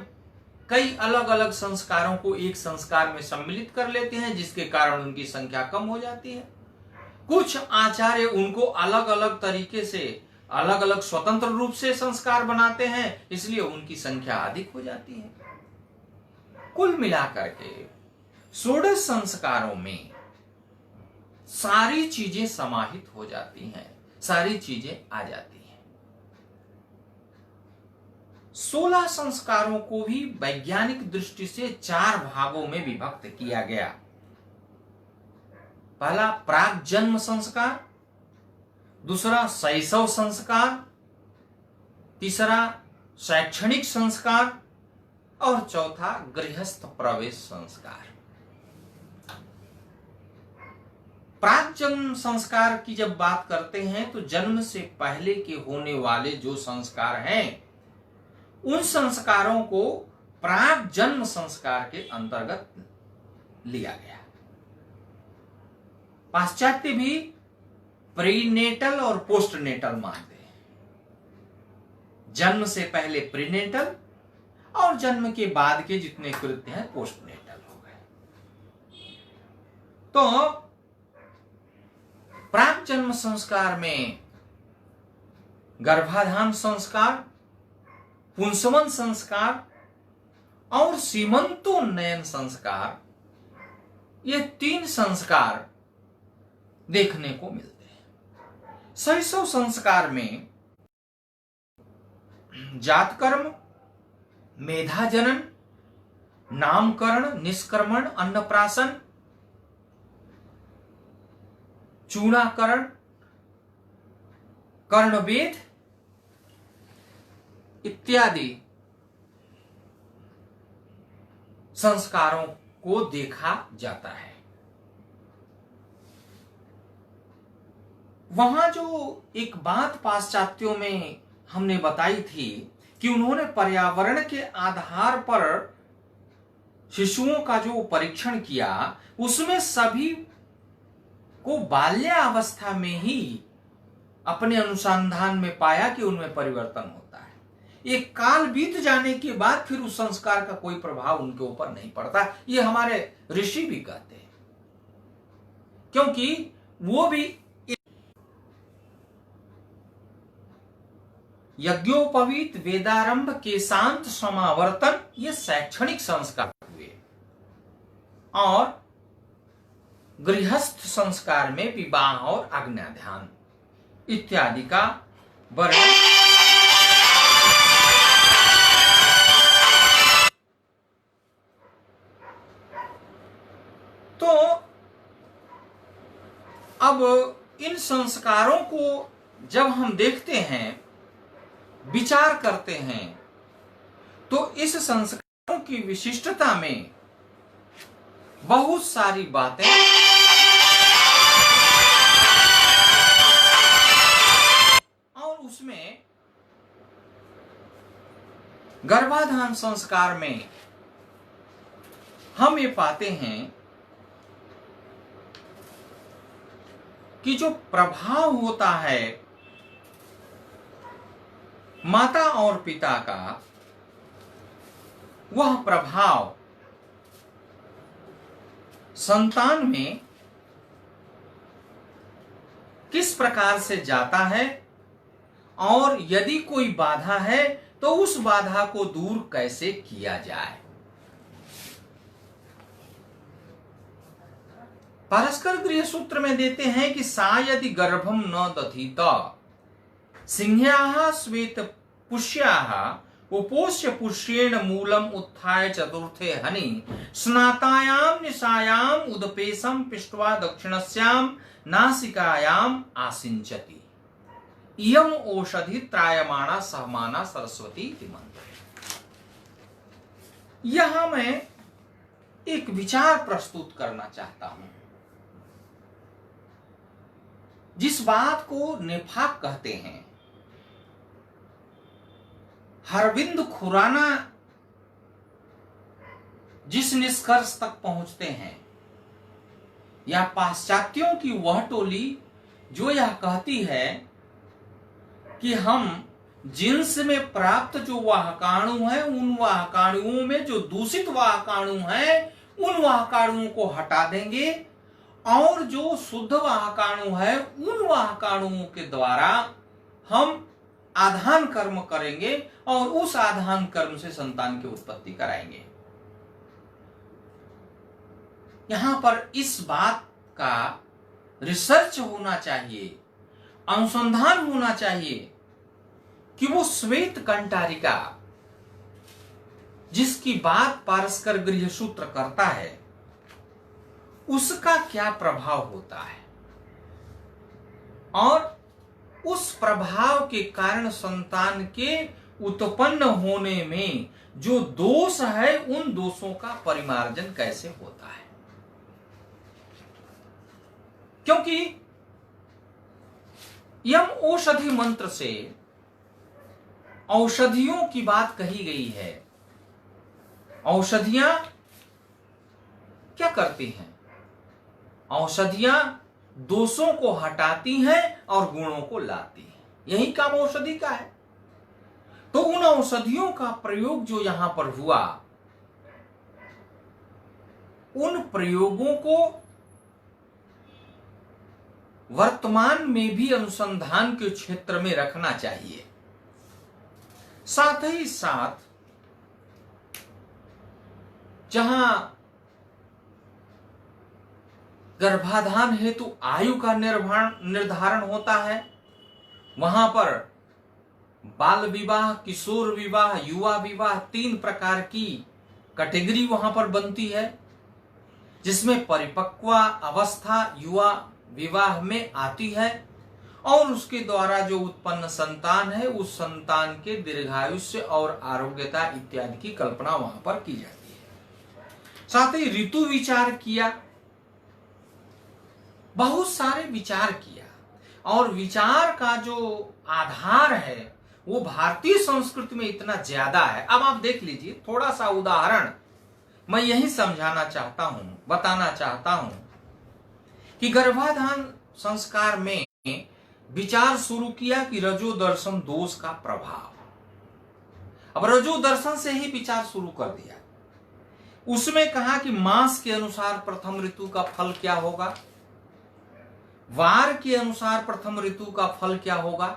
कई अलग अलग संस्कारों को एक संस्कार में सम्मिलित कर लेते हैं, जिसके कारण उनकी संख्या कम हो जाती है। कुछ आचार्य उनको अलग अलग तरीके से, अलग अलग स्वतंत्र रूप से संस्कार बनाते हैं, इसलिए उनकी संख्या अधिक हो जाती है। कुल मिलाकर के 16 संस्कारों में सारी चीजें समाहित हो जाती हैं, सारी चीजें आ जाती हैं। 16 संस्कारों को भी वैज्ञानिक दृष्टि से 4 भागों में विभक्त किया गया। पहला प्राक जन्म संस्कार, दूसरा शैशव संस्कार, तीसरा शैक्षणिक संस्कार और चौथा गृहस्थ प्रवेश संस्कार। प्राक जन्म संस्कार की जब बात करते हैं तो जन्म से पहले के होने वाले जो संस्कार हैं उन संस्कारों को प्राक जन्म संस्कार के अंतर्गत लिया गया। पाश्चात्य भी प्रीनेटल और पोस्टनेटल मानते हैं। जन्म से पहले प्रीनेटल और जन्म के बाद के जितने कृत्य हैं पोस्टनेटल हो गए। तो प्राक जन्म संस्कार में गर्भाधान संस्कार, पुंसवन संस्कार और सीमंतोन्नयन संस्कार, ये 3 संस्कार देखने को मिलते हैं। शैशव संस्कार में जातकर्म, मेधाजनन, नामकरण, निष्क्रमण, अन्नप्राशन, चूड़ाकरण, कर्णवेद इत्यादि संस्कारों को देखा जाता है। वहां जो एक बात पाश्चात्यों में हमने बताई थी कि उन्होंने पर्यावरण के आधार पर शिशुओं का जो परीक्षण किया उसमें सभी को बाल्यावस्था में ही अपने अनुसंधान में पाया कि उनमें परिवर्तन होता है। एक काल बीत जाने के बाद फिर उस संस्कार का कोई प्रभाव उनके ऊपर नहीं पड़ता। ये हमारे ऋषि भी कहते हैं, क्योंकि वो भी यज्ञोपवीत, वेदारंभ, के शांत, समावर्तन ये शैक्षणिक संस्कार हुए और गृहस्थ संस्कार में विवाह और आज्ञाध्यान इत्यादि का वर्णन तो अब इन संस्कारों को जब हम देखते हैं, विचार करते हैं, तो इस संस्कारों की विशिष्टता में बहुत सारी बातें और उसमें गर्भाधान संस्कार में हम ये पाते हैं कि जो प्रभाव होता है माता और पिता का, वह प्रभाव संतान में किस प्रकार से जाता है और यदि कोई बाधा है तो उस बाधा को दूर कैसे किया जाए। पारस्कर गृह सूत्र में देते हैं कि सा यदि गर्भम न दधीत सिंह्याः श्वेत पुष्याः उपोष्य पुष्येण मूलम उत्थाय चतुर्थे हनि स्नातायाम निशायाम उदपेशम पिष्ट्वा दक्षिणस्याम नासिकायाम आसिंचति इयम औषधि त्रायमाणा सहमाना सरस्वती इति मंत्र। यहां मैं एक विचार प्रस्तुत करना चाहता हूं। जिस बात को नेफाक कहते हैं, अरविंद खुराना जिस निष्कर्ष तक पहुंचते हैं, या पाश्चात्यों की वह टोली जो यह कहती है कि हम जिन्स में प्राप्त जो वाहकाणु है, उन वाहकाणुओं में जो दूषित वाहकाणु है, उन वाहकाणुओं को हटा देंगे और जो शुद्ध वाहकाणु है, उन वाहकाणुओं के द्वारा हम आधान कर्म करेंगे और उस आधान कर्म से संतान की उत्पत्ति कराएंगे। यहां पर इस बात का रिसर्च होना चाहिए, अनुसंधान होना चाहिए कि वो श्वेत कंटारिका जिसकी बात पारस्कर गृह सूत्र करता है, उसका क्या प्रभाव होता है और उस प्रभाव के कारण संतान के उत्पन्न होने में जो दोष है, उन दोषों का परिमार्जन कैसे होता है। क्योंकि यम औषधि मंत्र से औषधियों की बात कही गई है। औषधियां क्या करती हैं? औषधियां दोषों को हटाती हैं और गुणों को लाती हैं। यही काम औषधि का है। तो उन औषधियों का प्रयोग जो यहां पर हुआ, उन प्रयोगों को वर्तमान में भी अनुसंधान के क्षेत्र में रखना चाहिए। साथ ही साथ जहां गर्भाधान हेतु आयु का निर्धारण होता है, वहां पर बाल विवाह, किशोर विवाह, युवा विवाह, 3 प्रकार की कैटेगरी वहां पर बनती है, जिसमें परिपक्व अवस्था युवा विवाह में आती है और उसके द्वारा जो उत्पन्न संतान है, उस संतान के दीर्घायुष्य और आरोग्यता इत्यादि की कल्पना वहां पर की जाती है। साथ ही ऋतु विचार किया, बहुत सारे विचार किया और विचार का जो आधार है वो भारतीय संस्कृति में इतना ज्यादा है। अब आप देख लीजिए, थोड़ा सा उदाहरण मैं यही समझाना चाहता हूं, बताना चाहता हूं कि गर्भाधान संस्कार में विचार शुरू किया कि रजो दर्शन दोष का प्रभाव। अब रजो दर्शन से ही विचार शुरू कर दिया। उसमें कहा कि मास के अनुसार प्रथम ऋतु का फल क्या होगा, वार के अनुसार प्रथम ऋतु का फल क्या होगा,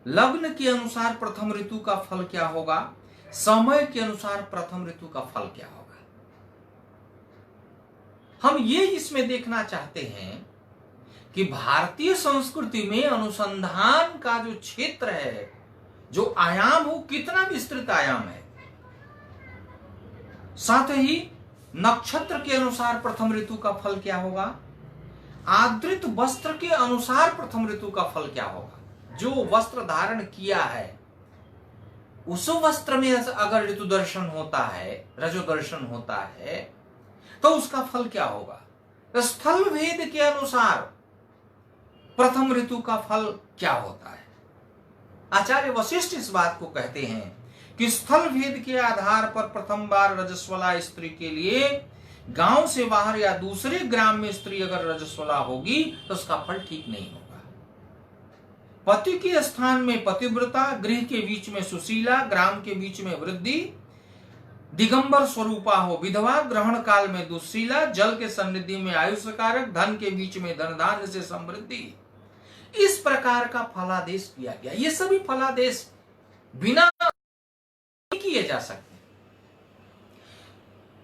लग्न के अनुसार प्रथम ऋतु का फल क्या होगा, समय के अनुसार प्रथम ऋतु का फल क्या होगा। हम ये इसमें देखना चाहते हैं कि भारतीय संस्कृति में अनुसंधान का जो क्षेत्र है, जो आयाम हो, कितना विस्तृत आयाम है। साथ ही नक्षत्र के अनुसार प्रथम ऋतु का फल क्या होगा, आदृत वस्त्र के अनुसार प्रथम ऋतु का फल क्या होगा। जो वस्त्र धारण किया है, उस वस्त्र में अगर ऋतु दर्शन होता है, रजो दर्शन होता है, तो उसका फल क्या होगा। स्थल भेद के अनुसार प्रथम ऋतु का फल क्या होता है। आचार्य वशिष्ठ इस बात को कहते हैं कि स्थल भेद के आधार पर प्रथम बार रजस्वला स्त्री के लिए गांव से बाहर या दूसरे ग्राम में स्त्री अगर रजस्वला होगी तो उसका फल ठीक नहीं होगा। पति के स्थान में पतिव्रता, गृह के बीच में सुशीला, ग्राम के बीच में वृद्धि, दिगंबर स्वरूपा हो विधवा, ग्रहण काल में दुशीला, जल के सन्निधि में आयुष्यकारक, धन के बीच में धन धान्य से समृद्धि। इस प्रकार का फलादेश किया गया। ये सभी फलादेश बिना जा सकते।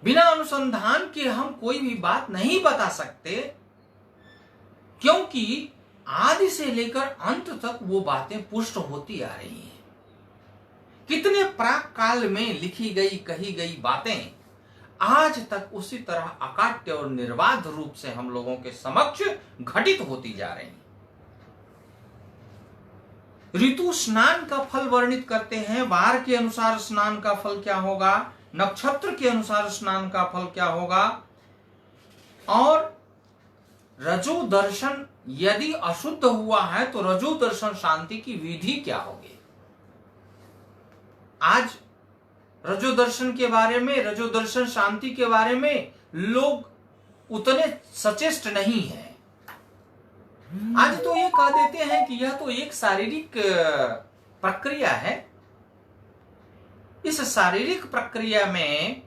बिना अनुसंधान के हम कोई भी बात नहीं बता सकते, क्योंकि आदि से लेकर अंत तक वो बातें पुष्ट होती आ रही हैं। कितने प्राक काल में लिखी गई कही गई बातें आज तक उसी तरह अकाट्य और निर्बाध रूप से हम लोगों के समक्ष घटित होती जा रही हैं। ऋतु स्नान का फल वर्णित करते हैं, वार के अनुसार स्नान का फल क्या होगा, नक्षत्र के अनुसार स्नान का फल क्या होगा, और रजो दर्शन यदि अशुद्ध हुआ है तो रजो दर्शन शांति की विधि क्या होगी। आज रजो दर्शन के बारे में, रजो दर्शन शांति के बारे में लोग उतने सचेष्ट नहीं है। आज तो ये कह देते हैं कि यह तो एक शारीरिक प्रक्रिया है, इस शारीरिक प्रक्रिया में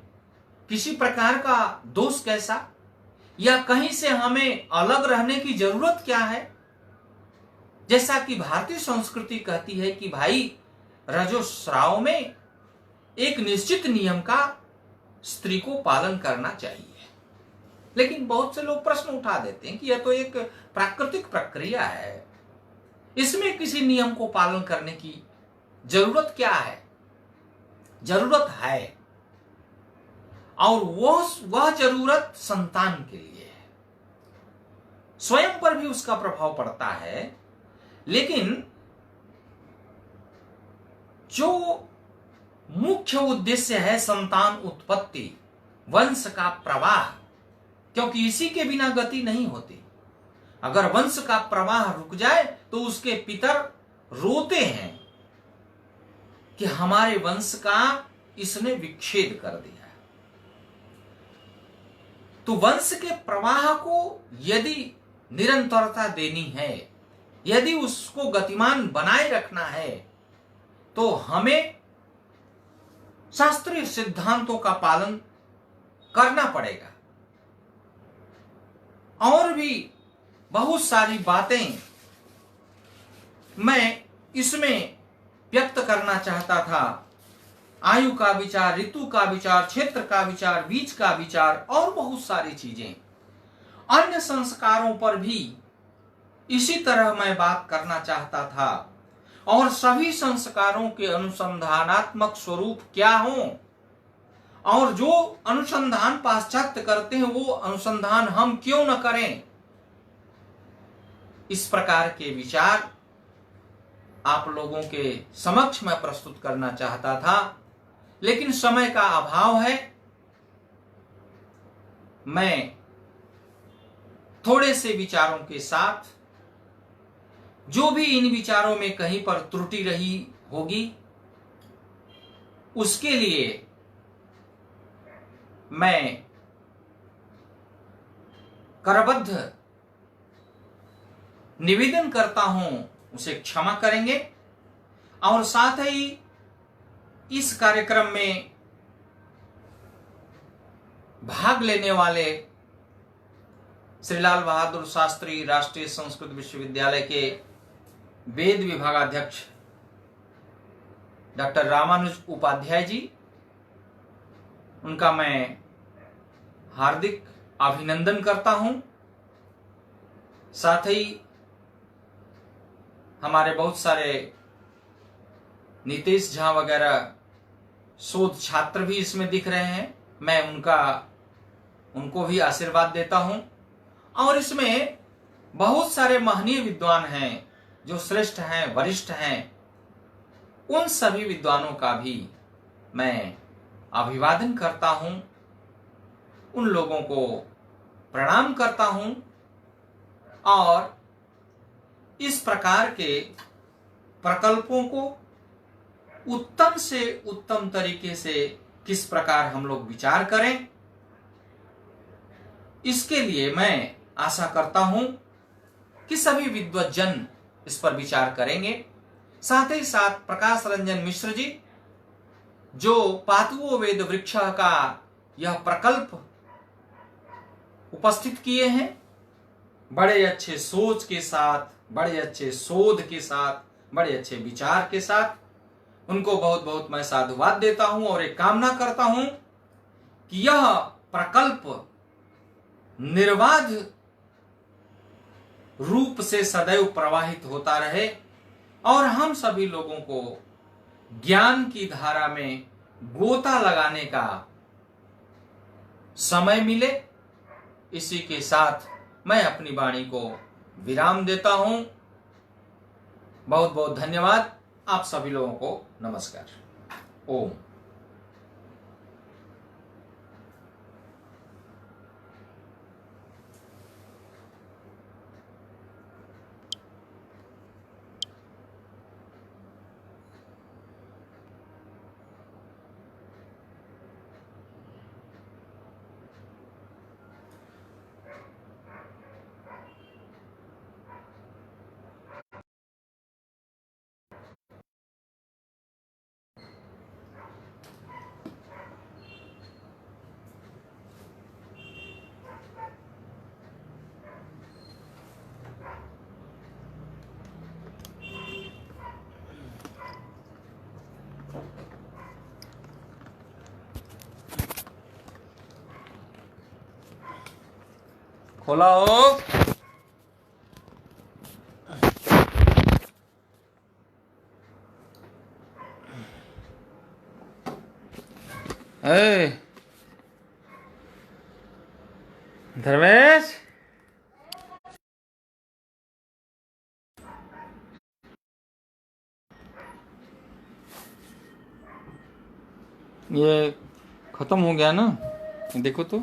किसी प्रकार का दोष कैसा, या कहीं से हमें अलग रहने की जरूरत क्या है। जैसा कि भारतीय संस्कृति कहती है कि भाई रजोस्राव में एक निश्चित नियम का स्त्री को पालन करना चाहिए, लेकिन बहुत से लोग प्रश्न उठा देते हैं कि यह तो एक प्राकृतिक प्रक्रिया है, इसमें किसी नियम को पालन करने की जरूरत क्या है। जरूरत है, और वह जरूरत संतान के लिए है। स्वयं पर भी उसका प्रभाव पड़ता है, लेकिन जो मुख्य उद्देश्य है संतान उत्पत्ति, वंश का प्रवाह, क्योंकि इसी के बिना गति नहीं होती। अगर वंश का प्रवाह रुक जाए तो उसके पितर रोते हैं कि हमारे वंश का इसने विच्छेद कर दिया। तो वंश के प्रवाह को यदि निरंतरता देनी है, यदि उसको गतिमान बनाए रखना है, तो हमें शास्त्रीय सिद्धांतों का पालन करना पड़ेगा। और भी बहुत सारी बातें मैं इसमें व्यक्त करना चाहता था। आयु का विचार, ऋतु का विचार, क्षेत्र का विचार, बीज का विचार और बहुत सारी चीजें। अन्य संस्कारों पर भी इसी तरह मैं बात करना चाहता था, और सभी संस्कारों के अनुसंधानात्मक स्वरूप क्या हो, और जो अनुसंधान पाश्चात्य करते हैं वो अनुसंधान हम क्यों न करें। इस प्रकार के विचार आप लोगों के समक्ष मैं प्रस्तुत करना चाहता था, लेकिन समय का अभाव है। मैं थोड़े से विचारों के साथ, जो भी इन विचारों में कहीं पर त्रुटि रही होगी, उसके लिए मैं करबद्ध निवेदन करता हूं, उसे क्षमा करेंगे। और साथ ही इस कार्यक्रम में भाग लेने वाले श्री लाल बहादुर शास्त्री राष्ट्रीय संस्कृत विश्वविद्यालय के वेद विभागाध्यक्ष डॉक्टर रामानुज उपाध्याय जी, उनका मैं हार्दिक अभिनंदन करता हूं। साथ ही हमारे बहुत सारे नीतीश झा वगैरह शोध छात्र भी इसमें दिख रहे हैं, मैं उनको भी आशीर्वाद देता हूं। और इसमें बहुत सारे महनीय विद्वान हैं जो श्रेष्ठ हैं, वरिष्ठ हैं, उन सभी विद्वानों का भी मैं अभिवादन करता हूं, उन लोगों को प्रणाम करता हूं। और इस प्रकार के प्रकल्पों को उत्तम से उत्तम तरीके से किस प्रकार हम लोग विचार करें, इसके लिए मैं आशा करता हूं कि सभी विद्वज्जन इस पर विचार करेंगे। साथ ही साथ प्रकाश रंजन मिश्र जी, जो पातुओ वेद वृक्ष का यह प्रकल्प उपस्थित किए हैं, बड़े अच्छे सोच के साथ, बड़े अच्छे शोध के साथ, बड़े अच्छे विचार के साथ, उनको बहुत बहुत मैं साधुवाद देता हूं और एक कामना करता हूं कि यह प्रकल्प निर्बाध रूप से सदैव प्रवाहित होता रहे और हम सभी लोगों को ज्ञान की धारा में गोता लगाने का समय मिले। इसी के साथ मैं अपनी वाणी को विराम देता हूं। बहुत बहुत धन्यवाद। आप सभी लोगों को नमस्कार। ओम। खोला हो। धर्मेश, ये खत्म हो गया ना, देखो तो।